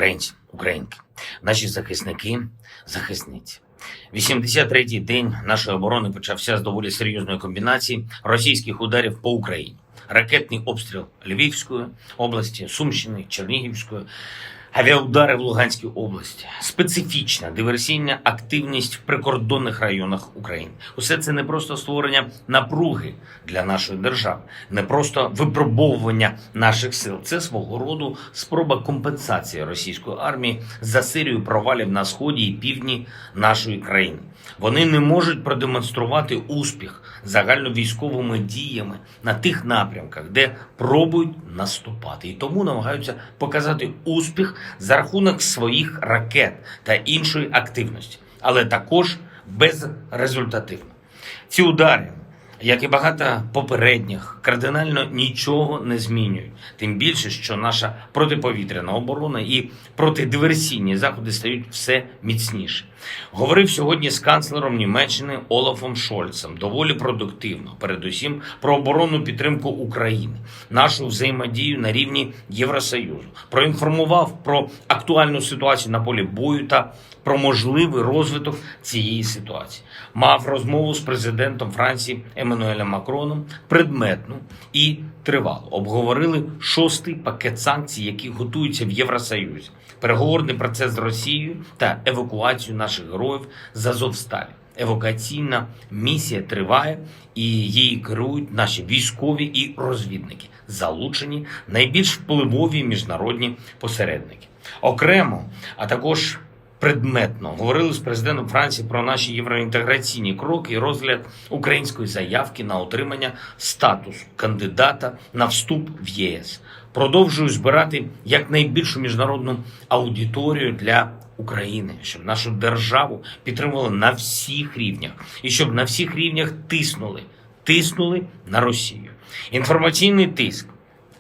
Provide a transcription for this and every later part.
Українці, українки, наші захисники, захисниці. 83-й день нашої оборони почався з доволі серйозної комбінації російських ударів по Україні. Ракетний обстріл Львівської області, Сумщини, Чернігівської, авіаудари в Луганській області, специфічна диверсійна активність в прикордонних районах України. Усе це не просто створення напруги для нашої держави, не просто випробовування наших сил. Це свого роду спроба компенсації російської армії за серію провалів на сході і півдні нашої країни. Вони не можуть продемонструвати успіх загальновійськовими діями на тих напрямках, де пробують наступати. І тому намагаються показати успіх за рахунок своїх ракет та іншої активності, але також безрезультативно. Ці удари, як і багато попередніх, кардинально нічого не змінюють. Тим більше, що наша протиповітряна оборона і протидиверсійні заходи стають все міцніші. Говорив сьогодні з канцлером Німеччини Олафом Шольцем доволі продуктивно, передусім про оборонну підтримку України, нашу взаємодію на рівні Євросоюзу, проінформував про актуальну ситуацію на полі бою та про можливий розвиток цієї ситуації. Мав розмову з президентом Франції Еммануелем Макроном, предметну і тривалу. Обговорили 6-й пакет санкцій, які готуються в Євросоюзі, переговорний процес з Росією та евакуацію наших героїв з Азовсталі. Евакуаційна місія триває, і її керують наші військові і розвідники, залучені найбільш впливові міжнародні посередники. Окремо, а також предметно говорили з президентом Франції про наші євроінтеграційні кроки і розгляд української заявки на отримання статусу кандидата на вступ в ЄС. Продовжую збирати якнайбільшу міжнародну аудиторію для України, щоб нашу державу підтримували на всіх рівнях і щоб на всіх рівнях тиснули на Росію. Інформаційний тиск,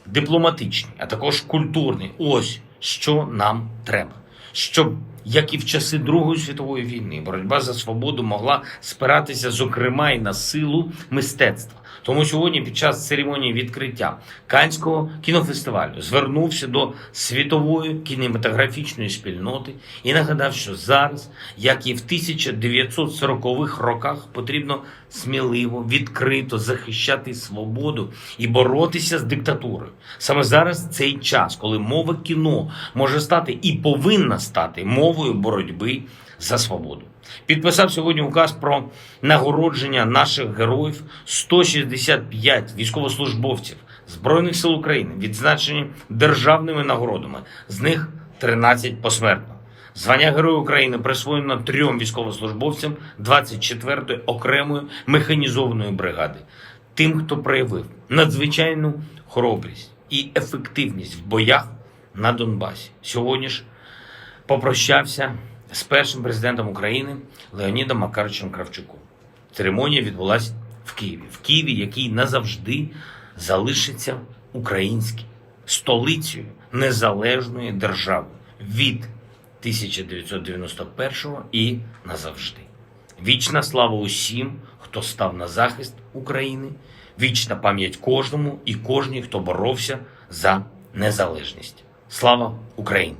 дипломатичний, а також культурний – ось що нам треба. Щоб, як і в часи Другої світової війни, боротьба за свободу могла спиратися, зокрема, і на силу мистецтва. Тому сьогодні під час церемонії відкриття Каннського кінофестивалю звернувся до світової кінематографічної спільноти і нагадав, що зараз, як і в 1940-х роках, потрібно сміливо, відкрито захищати свободу і боротися з диктатурою. Саме зараз цей час, коли мова кіно може стати і повинна стати мовою боротьби за свободу. Підписав сьогодні указ про нагородження наших героїв. 165 військовослужбовців Збройних сил України відзначені державними нагородами, з них 13 посмертно. Звання Героя України присвоєно 3 військовослужбовцям 24-ї окремої механізованої бригади. Тим, хто проявив надзвичайну хоробрість і ефективність в боях на Донбасі. Сьогодні ж попрощався з першим президентом України Леонідом Макаровичем Кравчуком. Церемонія відбулася в Києві. В Києві, який назавжди залишиться українським, столицею незалежної держави від 1991-го і назавжди. Вічна слава усім, хто став на захист України, вічна пам'ять кожному і кожній, хто боровся за незалежність. Слава Україні!